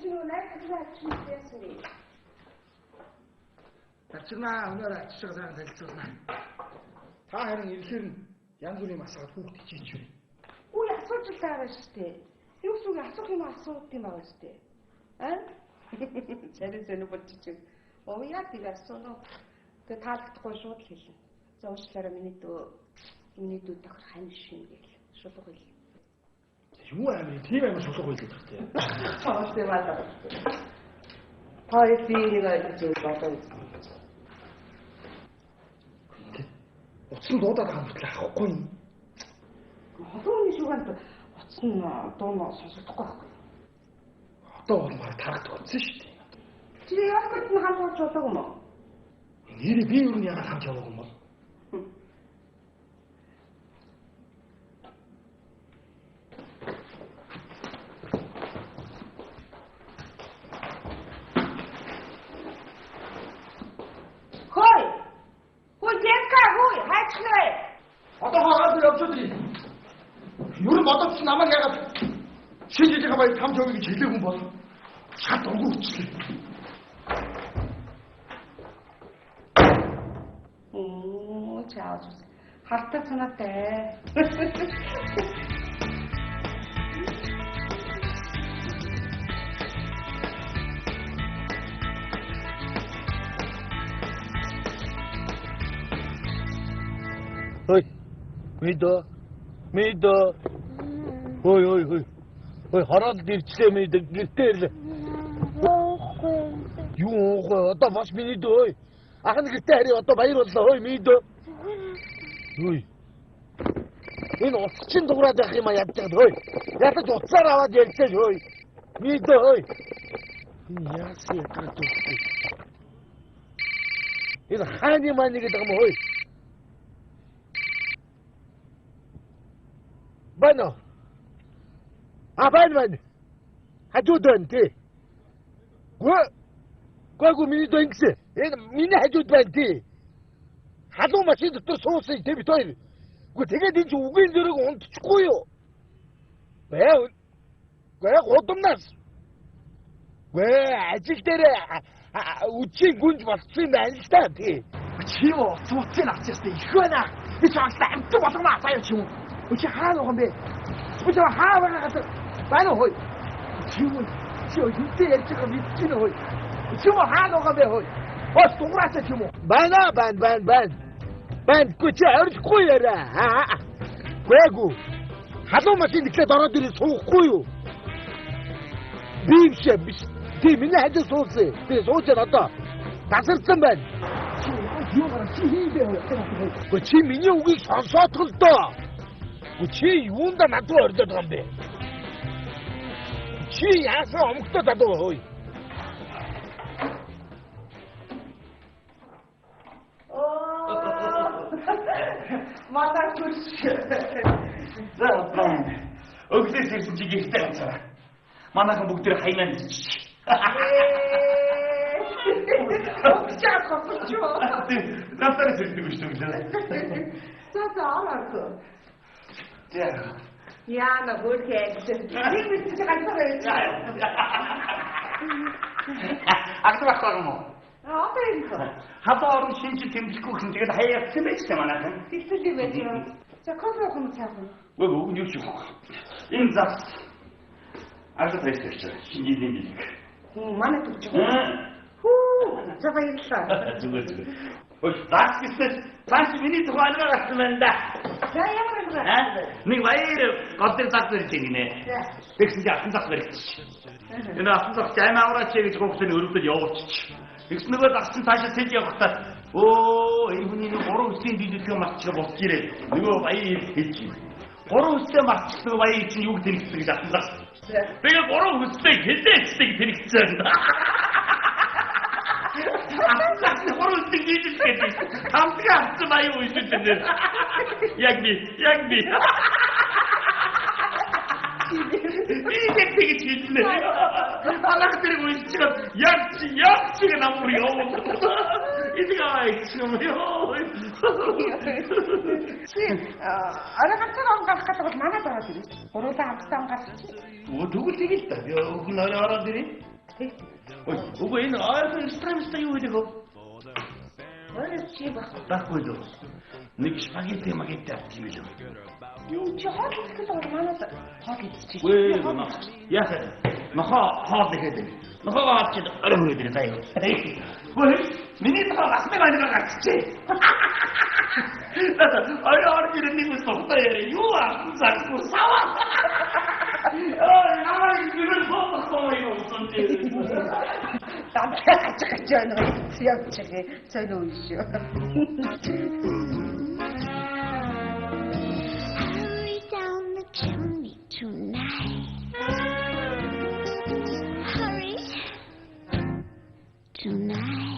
чинь найз залуу ачиж байсан юм. Ачнаа өнөр ачиж байгаа танилцуулна. Та харин ирэхээр нь янз бүрийн асуулт хүүхд хичээч вэ? Үгүй асууж л байгаа шүү дээ. Юу ч үг асуух юм асуудаг юм байгаа шүү дээ. Аа? Зэрэг болчих. Оо яа тийм асуулаа. Тэгээ таалагдахгүй шууд л хэлнэ. За уучлаарай миний дүү тохир хань шин гэл. Шулуух хэл. Юу амир тийм амир шулуух хэл гэдэг тийм. Аа тийм аа. Хоёрыг гэж бодож. Утсан дуудаад байгаа мөртлөө авахгүй юм. Холооны шуганд утсан дуу сонсохгүй байхгүй. Одоо бол маар тарахд утсан шүү дээ. Чи яг гэж нь хамгаалж болоог юм уу? Нэрээ би юу нэг хамт явах юм бол. Одоо хараад явж дээ. Юу бодож намайг ягаад шинжиж байгаа бай хамт явъя гэж хэлээгүй бол шат өнгөрчлээ. Чааж. Хартаа цанаатай. Ой. Мэдөө. Ой. Ой, хараад дэрчлээ мэдээ гэртээ ирлээ. Юу одоо бас миний дөө. Ахын гэртээ хари одоо баяр боллоо. Ой, мэдөө. Ой. Энэ уцчин дуурайд байх юм а ядж байгаа. Ой. Ятаж уцаар аваад ярьцээ. Ой. Мэдөө. Ой. Яасын ятаж уцсан. Энэ хааны маань гэдэг юм ой. Бано. Бано. Хажууд байна тий. Гоо миний дэнгсэ. Энэ миний хажууд байна тий. Халуун машин дотор суусан тий бид хоёр. Тэгээд энэ үгийн зэрэг унтчихгүй юу? Гээ годомнаас. Ажил дээр үчиг гүнж болчихсон юм байна л та тий. Чи юу цуцын авчихсан их байна. Би чамд амт болгоно асаа юм. Чи хаана байгаа юм бэ? Чи хаана байгаа байна хөөе. Чи үнтэй ярьж байгаа мэдчихнэ хөөе. Чи хаана байгаа бэ хөөе. Бас дугаараа ч юм уу? Байна. Гүч орчихгүй яриа. Гэгүү. Халуун машин ирэхэд ороод ирээ суухгүй юу? Би биш. Ти миний хажуу суусан. Би суучаад одоо тасарсан байна. Чи юу гарах чи хийдэ. Гү чи миний үгийг сонсоод л доо. Чи юунда надад ордод байгаа юм бэ? Чи яасан омгтод адуу хөөе. Мадаа түш. За өглөөс ирсэн чи гихтэй ганцаараа. Манайхан бүгд хаймаа бичиж. Чаа хопчоо. Наастаа зэрэг шүү дээ. За араа. Яна гүрхээ. Би мэдчихэж ганцаараа. Активах юм уу? Одоо юм. Хатаа орон шинжил тэмдэхгүй хин тэгээд хаяасан байж та манайхан. Тэгтэл юм байна. За кофе уух юм цаах уу? Үгүй юу ч юм. Энэ зас. Ажил хийчих. Шинжилгээ хийх. Манай төгч байгаа. Хүү, за баярлалаа. Зүгээр. Ой, тас гэсэн. Тас миний тухай алга гарсан байна да. За ямар юм бэ? Нэг баяр годэр зах барьж гинэ. Тэгсэн чи асан зах барьчих. Энэ асан зах жаймаа авраач гэж гогцны өрөвдөд явуулчих. Тэгсэн нөгөө загсан цаашаа сэж явахдаа энэ хүний нэг 3 үсгийн дийлдэхээ марцгаа босч ирээ. Нөгөө баяр хэлж юм. 3 үстэй марцсан баяр чинь юу тэнэгсэн гэж асан зах. Тэгээ 3 үстэй хэлээчдэг тэнэгсэн. Гурван үстэй дийлдэхээ. Хамтгаа авсан баяр үйсэж байна. Яг би. Игээд тэгж хэлнэ. Алах тэрэг үйсчихэд яг чиг намуур явуу. Идэгай чим ёо. Арагацаар онгарах гэдэг бол манайд байгаа тийм. Гуруулаа хамтдаа онгарч. Тэгвэл тэгэл та. Юу нөрөө ороод ирээ. Уг энэ ойрхон страмстай юу гэдэг вэ? Өөрөө чи баг. Баггүй л. Нэг спагетти магетти авчих юм л. Юу чи хоол идэх бол манайд хоол идчих. Вэ яа. Нохоо хоол ихэд. Нохоо авч орой хүрээд ирээ заяа. Вэ миний нохоо асмаа нэг гарчихжээ. Орой ирээд нэг үс тогтоо яа. Юу авсан сава. Намайг гэрэл бодлоо юу сонтэй. Тагчаач яана явчихээ цаана үйшөө. Hurry down the chimney tonight. Hurry tonight.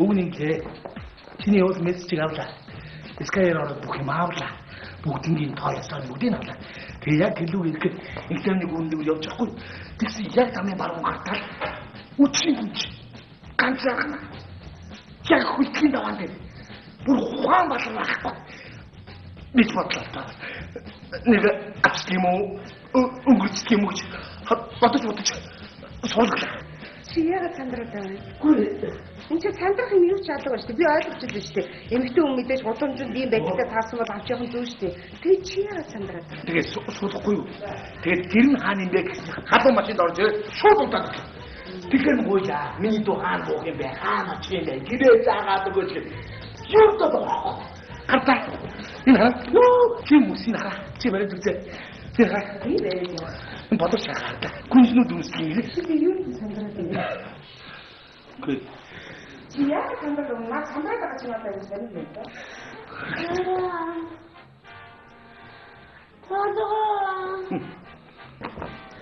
Үүнийгээ чиний уул мессежийг авлаа. Скайроор бүх юм авлаа. Бүгднийг тоолсон бүгдийг авлаа. Тэгээ яг гэлүү ирэхэд экзаменыг үүндээ явж байхгүй. Тэгсэн яг тамийн баруун гартал үчиг ганцаархан. Яг хүлтгэн даван дээр. Бүр ухаан болоо байхгүй. Бид бодлоо та. Нэг ач юм уу? Өнгөрч юм уу? Бодож суулглаа. Чи яагаад сандраад байна? Энд чи сандрах юм юу ч алга ба шүү дээ. Би ойлгож байна шүү дээ. Эмэгтэй хүн мэдээж гудамжинд ийм байдалтай таарсан бол авч явах нь зөв шүү дээ. Тэгээ чи яагаад сандраад байна? Тэгээд суулгахгүй юу? Тэгээд гэр нь хаана юм бэ гэсэн халуун машинд орж шууд удаад. Тэгэхээр гойла. Миний дүү хаана буух юм бэ? Хаана ч юм бэ? Гэрээ заагаад өгөөч гэж. Юу доо. Гартаа. Энэ хаа? Юу? Чи мөсийн хараа. Чи барай зүгзээ. Тэр хаа? Би бэрээ. Бодож шахаад. Күнснүүд үнсгий. Чи юу сандраад байна? Гүй. Чи яагаад сандраад байна? Сандраад байгаа ч надад юм сайн л дээ.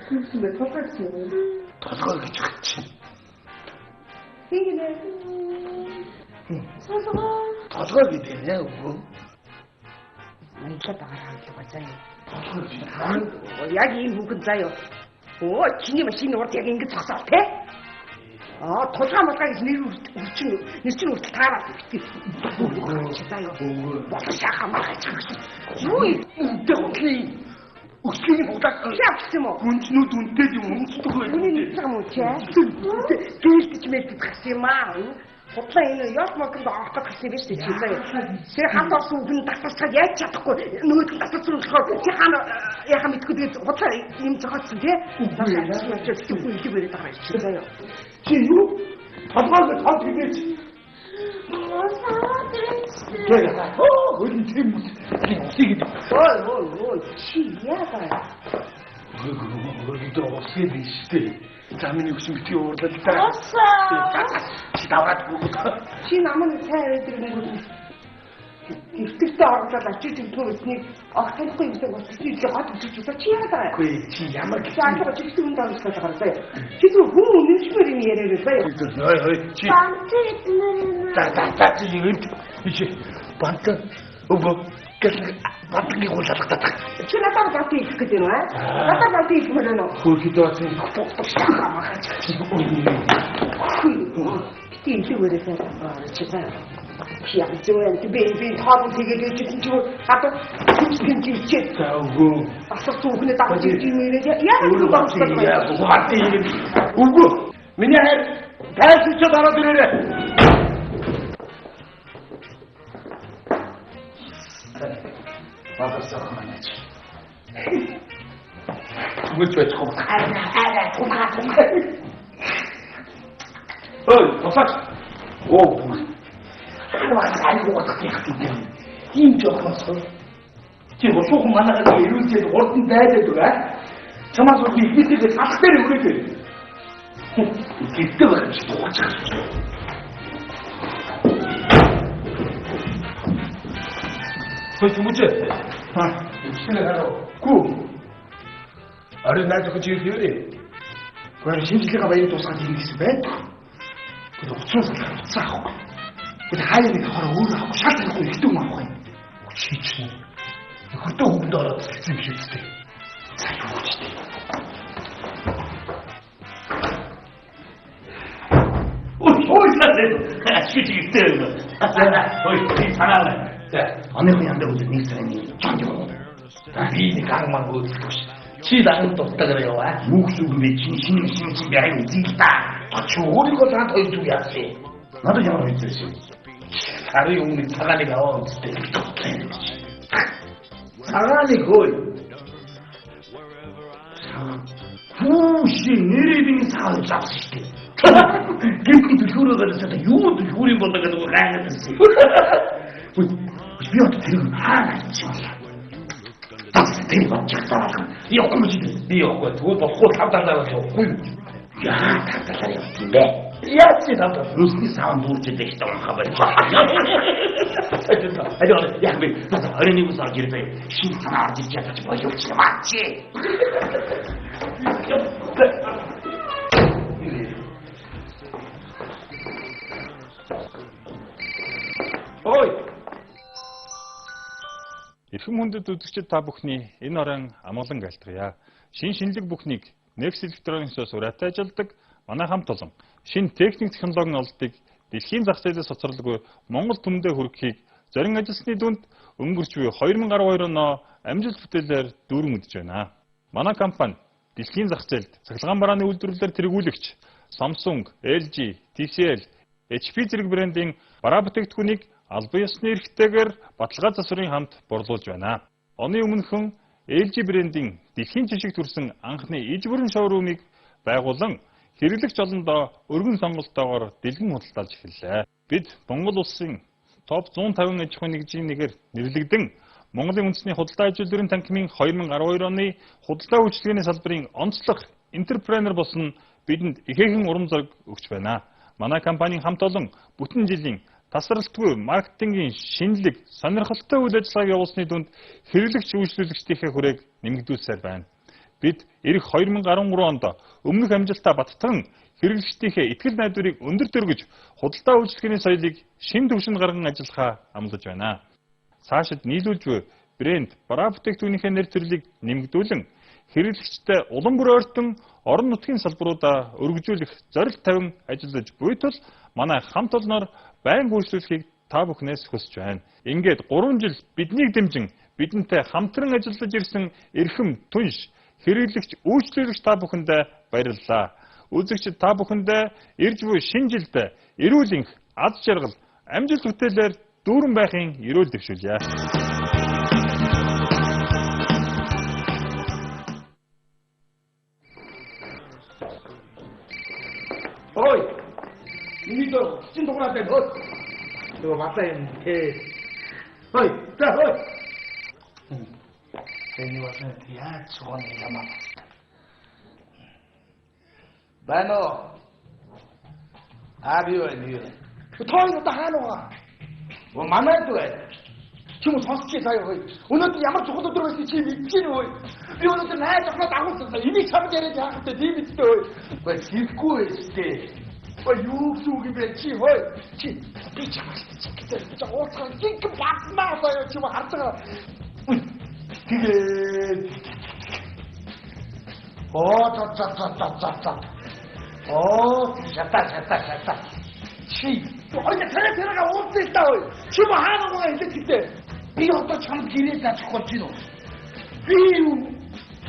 Күнсээ тохиолч юм. Толгой гэж хэлж чинь. Хингээ. Толгой гэдэг нэ үгүй. Манайд байгаа юм ба заяа. Толгой гэж. Яг ийм хүүхэн заяа. Оо, чиний машин урд яг ингэж зогсоо те. Толгой малгай гэж нэр чинь үртэл таараад битгий. Заяа. Болоо шахаа маргаж байгаа. Юу юм? Дэвхий. Өсгийн удаа яасан юм уу? гүнзнүүд үнтэй юм өмсдөг байх. Үний нэг юм уу чи? Гээлтэж мэлтэж гасан юм аа. Хутлаа энэ яд моконд ороход гасан биш чи заяа. Чи хамт орсон үгэн татварчаад яаж чадахгүй нөгөөд нь татварсан болохоор чи хаана яхаа мэдгүй тэгээд хутлаа юм зогоцсон тий. Үгүй хэлэг яриад байгаа чи заяа. Чи юу? Толгойг тод хийгээч. Тэгээ. Хөлн тийм үс. Усыг. Ой. Чи яагаад? Өөрөөр усыг биштэй. Замын өгсөн битгий уурлал та. Чи даваад бүгд. Чи намайг сайн өдрөнгөө эртэгтэй орлоод очиж ирсэн үснийг огтхгүй юм шиг утсыг хот үзэж үзээ чи яагаад? Гүй чи ямар гэж Чаашаа чигт юм даа гэж байгаа заяа. Чи зөв хүн үнэхээр юм яриад заяа. чи та чи юм чи банк өвөө гэхэл банкны гуулалтад. Чи надад бат хийх гэдэг юм аа? Надад бат хийх мөрөө нөө. Хөөе доосын Тийм ч үгүй дээ. Чи заяа. Чи яг зөвхөн би хаад тэгээд чигт чи хата хүчтэй чи. Үгүй. Асар түүхнээ дагаж ирж юм яг үгүй байна. Үгүй. Миний хайр тайлч дараад ирээрээ. Бабасаа манайч. Үгүй ч хоо. Ой, босаач. Оо. Айгуу бодох юм. Ийм жоохносоо. Чи босоохон манайхаа ирүүлээд урдан дайдаад байгаа. Чамаас үгүй ихнийхээ салх дээр өгөөд. Гиттэй байна чи дуучих. Хөөе, 실례하러 구 어른 날 저거 지금 기울이 그냥 심지가 많이 도사가 생기시네 그래도 없어서 싸고 근데 하얀이 가라 오르하고 샤트하고 이동하고 지치네 이거 또 운다라 생기시대 자유지대 ôi sao thế chưa chỉ tiền rồi ôi đi thằng nào này anh em nhận được một những cái này chọn cho vì cái càng mang vô chỉ đang tốt tất cả rồi à 목숨이 진심이 아니고 진짜 저 어디 거 다 더 주야지 나도 정말 있었지 하루 용미 사간이가 어디 때 사간이 거의 후시 내리빙 사을 잡으실 때 개피도 효려가지고 유모도 효린 번다가지고 가야겠지 미워도 데리고 하나 있지 데리고 왔잖아 이거 꿀지도 미워 그거 곧 답답하다고 야 답답하네 근데 야지 답답 무슨 사람 누구지 했던 가버려 좋다 아주 야 맞아 어린이 구사 기르다 신선한 아직 같이 뭐 욕지 맞지 Ой. Эрхэм хүндэт үзэгчид та бүхний энэ орон амгалан айлтгая. Шинжлэх бүхнийг Next Electronics-ос ураатай ажилдаг манай хамт олон шинэ техник технологийн олдыг дэлхийн зах зээлээс хоцорлоггүй Монгол түмэндээ хүргэхийг зорин ажилласны дүнд өнгөрч буй 2012 оноо амжилт бүтээлээр дүүрэн үдэж байна. Манай компани дэлхийн зах зээлд цахилгаан барааны үйлдвэрлэлээр тэргүүлэгч Samsung, LG, TCL, HP зэрэг брендийн бараа бүтээгдэхүүнийг албан ёсны эрхтэйгээр баталгаа засварын хамт борлуулж байна. Оны өмнөхөн LG брендийн дэлхийн жишг төрсэн анхны иж бүрэн шоурумыг байгуулан хэрэглэгч олондоо өргөн сонголтоогоор дэлгэн худалдаалж эхэллээ. Бид Монгол улсын топ 150 аж ахуйн нэгжийн нэгээр нэрлэгдэн Монголын үндэсний худалдаа ажилтны танхимын 2012 оны худалдаа үйлчилгээний салбарын онцлог энтерпренер болсон бидэнд ихээхэн урам зориг өгч байна. Манай компанийн хамт олон бүтэн жилийн тасралтгүй маркетингийн шинэлэг, сонирхолтой үйл ажиллагааг явуулсны дунд хэрэглэгч үйлчлүүлэгчдийнхээ хүрээг нэмэгдүүлсээр байна. Бид эх 2013 онд өмнөх амжилтаа баттган хэрэглэгчдийнхээ итгэл найдварыг өндөр дөргиж худалдаа үйлчлэгээний соёлыг шинэ түвшинд гарган ажиллахаа амлаж байна. Цаашид нийлүүлж буй брэнд, бараа бүтээгдэхүүнийхээ нэр төрлийг нэмэгдүүлэн хэрэглэгчтэй улам бүр ойртон орон нутгийн салбаруудаа өргөжүүлэх зорилт тавин ажиллаж буй тул манай хамт олноор байн гүйцэтгэлийг та бүхнээс хүсэж байна. Ингээд 3 жил биднийг дэмжин бидэнтэй хамтран ажиллаж ирсэн эрхэм түнш хэрэглэгч үйлчлүүлэгч та бүхэндээ баярлалаа. Үзэгчид та бүхэндээ ирж буй шинэ жилд эрүүл энх, аз жаргал, амжилт бүтээлээр дүүрэн байхын эрүүл дэвшүүлье. Ой, 이미도 찐 동그랗게 너. 너 맞다 해. 어이, 자, 어이. 괜히 와서 야, 저건 이야만. 나너 아비오 니요. 그 토이도 다 하노아. 뭐 만나도 해. 지금 선수께 사요. 오늘도 야마 저것도 들어있지 지금 있지는 왜. 오늘도 나 저거 나고 있었어. 이미 참게를 잡았대. 니미도. 왜 짓고 있지? 육수기 배치 헐 치 비차 진짜 어떻게 찡끔 막 나와요 지금 알았잖아 그게 자자자자자 됐다 치 어디 테레비가 어디 있다 지금 하는 거야 이제 그때 이것도 참 길이다 죽었지도 비유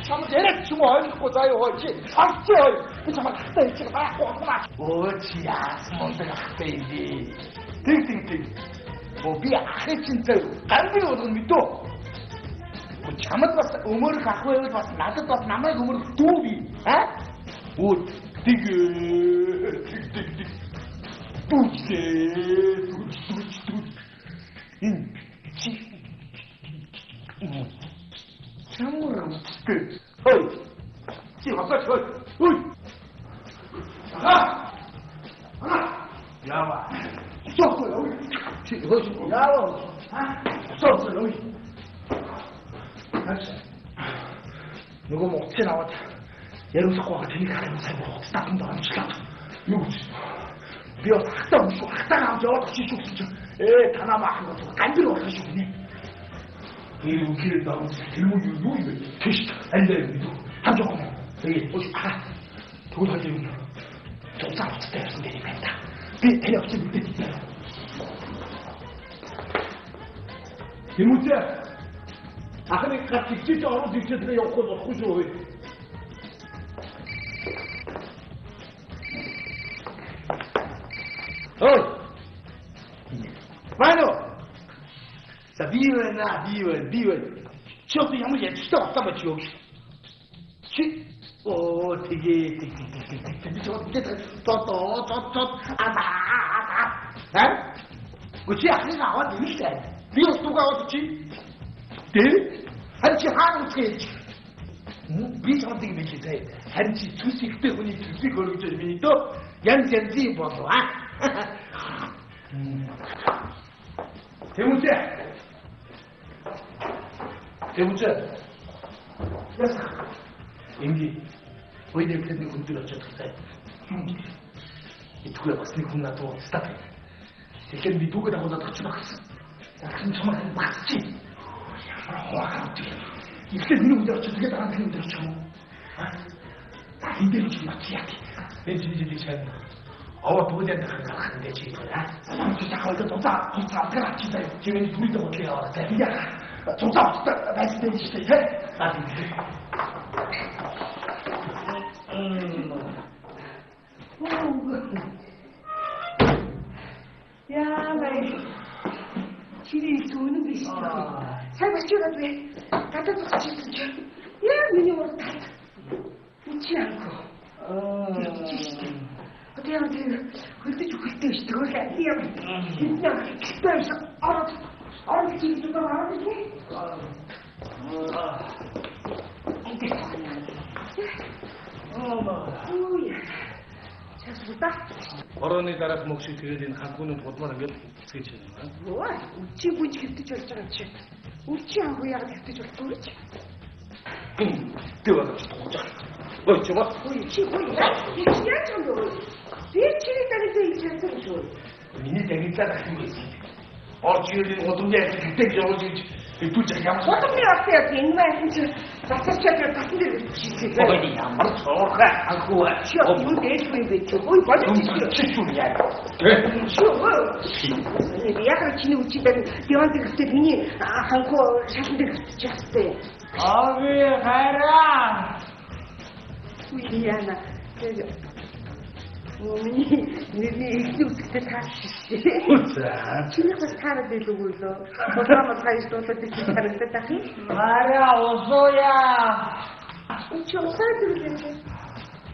참 내래 지금 어디고 자요 어찌 박지 그 정말 학대 지금 막 어찌야 뭔데가 학대이지 띵띵띵 뭐비 아래 진짜 깐비로 오는 믿도 뭐 잘못 봤어 음을 갖고 여기 봤어 나도 봤어 남의 음을 두비 어? 오 띵띵 뚜지 인치 참으로 어이 지금 왔어 저 어이 하나 야와 쏘고 여기 야와 쏘고 여기 нөгөө моцын аваад яриулахгүй байгаа тэнийг харах сайн болох татанд амжилттай. Юу гэж? Би хатаа авч яваад очиж шүү гэж. Танаа маах гэж гандир болох шүү гинэ. Ийм үгээр даавч тэрүүд юу юм бэ? Тийш андаа юу? Хамж байгаа юм. Тэгээ ус тэгвэл хойд юм. Цуцаа авцтай байсан дээ юм да. Би тань авчих мэдээ. Тэмүүзээ ахны гад чичиж ороод ичээдээ явахгүй болохгүй шүү. Ой! Вано! За биевэн. Чөп ямар ячтай болсон байж юу? Чи оо тэгээ. Би тоо аа. Гүчи ахны аваад имштэй. Би устугаа аваад чи. Дээ? Харин чи хаана үсгэж? Би чамдыг мэдээ. Харин чи зүсэгтэй хүний зүсийг өргөж миний дөө янз янзын болов аа. Тэмүүзээ. Яса. Инги ойдэгтэй хүндөр очиж байгаа. Итгүй бас нэг хүн надад устдаа. Тэгэхээр би дүүгээ дагуулдаг ч багсан. Ахын чамайг багсчи. Ихтэй миний үдээр очиж тэгээд дараа нь өдөр ч юм уу. Энд дээр ч мачяа. Энэ жижиг сайн. Аваа бүгдээ гарах нь гэж хэлээ. Чи захаад туцаа гарах чи заяа. Чи миний түрээд бодлоо яваа. Тэгээ. Туцаа байсан дээ чи тэ. Яа, бай. Чиний түүнэн биш. Сайн бачаад бай. Гадаад зогсчихсон чи. Яа, миний урд тал. Чи яах вэ? Тэгээд хөлдөж үхэлтэй шүү дээ. Яа. Энд яг ихтэй ороод чи зүгээр ороод чи. Орооны дараах мөх шиг тэгээд энэ ханхуунууд гудмаар ингээд хэсгэж байна. Йоо, үчи бүж хэвтэж болж байгаа юм чи. Үчи анхуу яг хэвтэж болтгоо чи. Тэ байна ч тууж байгаа. Ой чи бас. Ой чи яа ч юм дөө. Би чиний таньд ийчээсэн шүү. Миний дагицаа ахин байсан. Орж ирээд гудамжаа хэвтэж явуулж иж идүүж ямар Гудамжны авсан энэ маань чи засарчаад тасан дээр бичиж. Ой ямар цоорхай ханхуу. Чи юу дээдгүй юм бэ чи. Ой болчих чи. Чи яа. Би яг чиний үчидэр диван дээр хэвтээд миний ханхуу шалан дээр хэвтэж ястай. Ави хайраа. Яна. Миний ихний үсгтэй тааштай. За. Чиний бас таараад байлгүй лөө. Болоомод хайрлуулаад би харагдаад ах юм. Мария усоя. Чи усаа дэрлээ.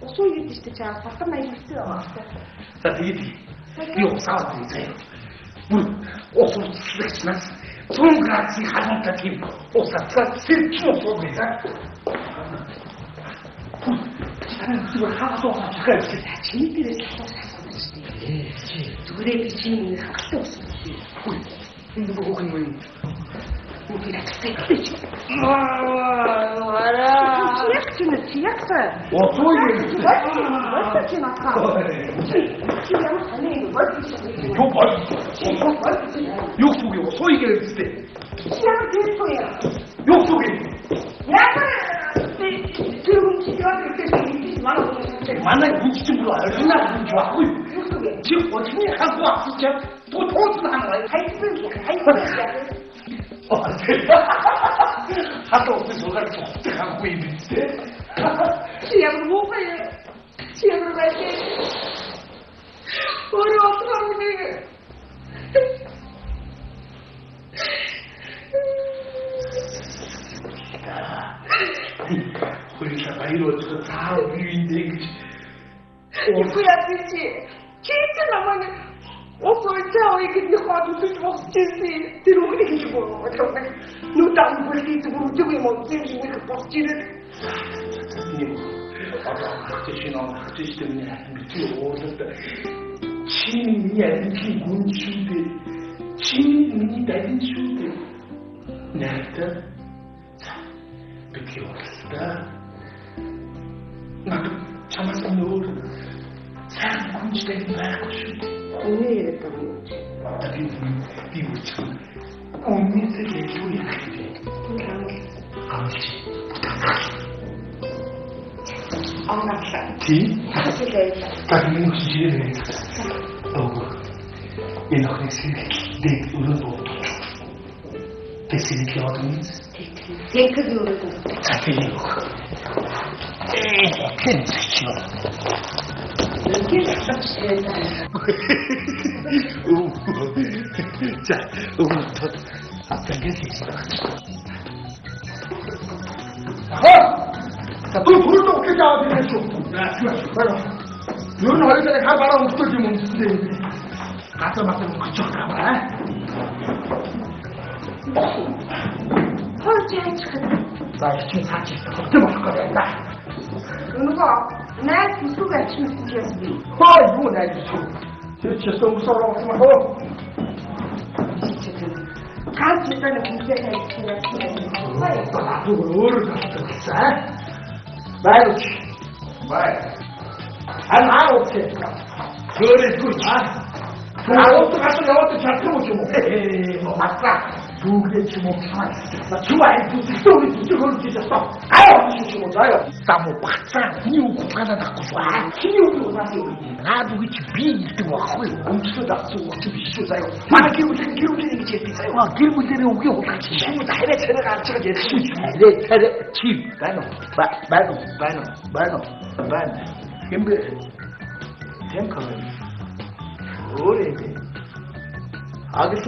Усаа гэдэг чинь чаа батар маягтай байгаа. За тэгээд би усаа дэрлээ. Бүр усуучлаач. 100 градусын халамтай тийм усаа сэрч усаа гэдэг. Зүгээр хаасаа хаачих. Чиний дээрээ асуусан шүү дээ. Зүгээр би чиний хатаа усаа. Энэ бүхэн юм. Чиякса. Юу 속에 소이게 했을 때. 욕 속에. 만나 뭉치지 몰라. 얼마나 좀 좋아. 지금 어떻게 하고 왔어? 또 도와주는 거야. 하도 없는 소리를 톡 하고 있는데. 시합을 못 가요. 시합을 갈 때. 우리 어떡하면 우리가 이루어져서 다 위인데 이거야 그치? 진짜 나만은 어서 이게 네 화두도 먹지지 들어오게 해주고 너 다른 벌리지 모르게 먹지 그 먹지를 학제시 때문에 밑으로 오셨다 친이 안기 군추대 친이 낮은 추대 나다 기억했다. 나도 참았어 늘 참 군지대기 말고 싶어. 언니 이랬다는 거지. 나비 미우참 언니들 얘기를 하게 근데 안 했어. 아무지 엉망이다. 티 사실 내가 나비 무시지를 너고 이렇게 내 우르도 대신에 기억하는 탱크 요리도 자세히로 괜찮죠. 이게 삭삭해야 자, 오늘부터 앞장 계시죠. 자, 또 불도 없게 잡아드렸죠. 봐요. 눈 하기 전에 가봐라, 없어지면 무슨 가서 맞으면 그쪽 가봐라. 헐지 해치겠다. 나 지금 사실 어떻게 먹을 거야? 그거 내 구수가 침수겠지. 이거 내 주소. 진짜 너무 썰어먹으면 뭐. 다음 주에는 문제가 있으면 나도 어른 같았어. 말없이. 말 없게. 그래, 그나. 나 옷도 갖다 내 옷도 잘 펴보지 뭐. 뭐 맞다. 두 개치 뭐 나 주말 두쪽이 두쪽을 뒤졌어. 아유, 주지 못해요. 나뭐 박상 니우고 가다 낳고 좋아. 니우고 나서 나도 그치 비일도 하고 엄청 낙서 어차피 쉬어서요. 나 기름지는 게 제일 비싸요. 기름지는 오게 오같이 쉬고 나이래 차례가 안 차가 제일 내 차례 치 만원 근데 탱커는 오래돼. 아기도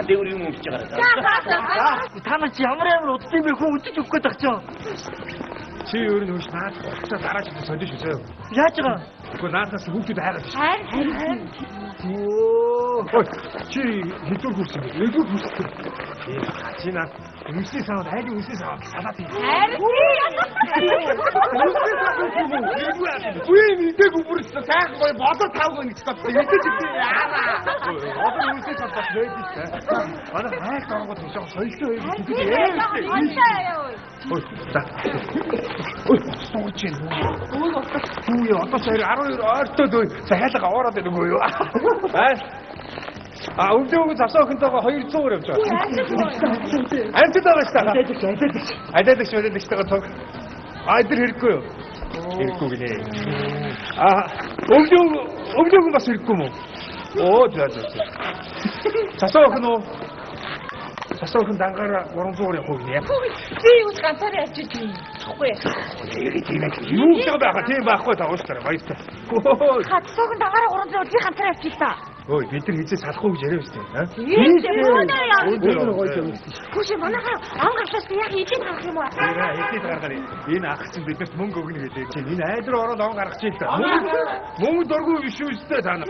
내 우리 뭐 비자가라. 다만 지하면 어떻게 밀고 어떻게 웃고 닥쳐. 제 요리 혹시 나한테 나라시고 던져주세요. 야채가. 그거 나한테 웃기도 해라. 지 이쪽 보시고 이쪽 보시고. 같이 나 음식상 나에게 음식상 사다피. 왜 밑에 구부를 써? 다 거의 버터 타고 있어. 밑에 집에 알아. 어떤 음식상 다 넣어있어. 나는 할 거라고 대충 서 있어. 그게 자. 소치는. 우리 어떤 소리 알아요? 또도 자 해다가 얼어대는 거요. 음대하고 잡서 근다고 허일 쪼그렸죠. 안 뜯다가 시다가. 안 시다가 더. 아이들 읽고요. 읽고 그냥. 음대하고 가서 읽고 뭐. 좋아. 잡서 그노. 잡서 근 난가라 오른쪽으로 거기네. 이거 간단해 주지. 저거에. 이거 아까 뒤에 막고 다 오시더라. 맛있어. 같이 속은 나가라 오른쪽 어디 간단해 주다. 밑에 자꾸 재료있어. 이게 뭐냐야. 오늘 혹시 뭐나가 안 갔었어? 야 이제 나가게 뭐. 내가 이렇게 들어가니 얘는 아까쯤 늦게 뭔 거군요. 이 나이들 얼어 나온 가락 찍다. 몸을 돌고 쉬고 있을 때 다나.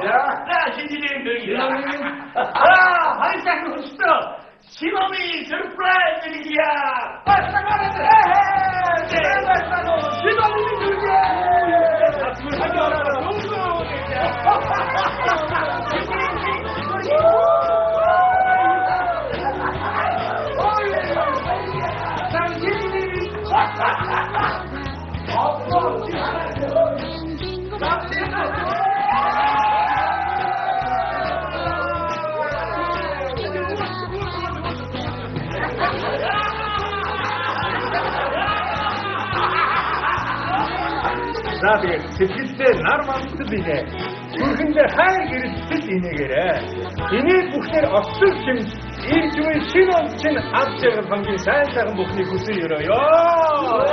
야, 신지님들이야. 활짝 웃어. 신호미 서프라이즈이야. 당신이 За тэгээд сэтгэлдээ нар манддаг бинэ. Бүрхэндээ хайр гэрэлтэл инээгээрээ. Энийг бүхнээр оцсон шимж ирж буй шинэ он чинь авч байгаа хамгийн сайн сайхан бүхнийг хүсье өрөө ёо.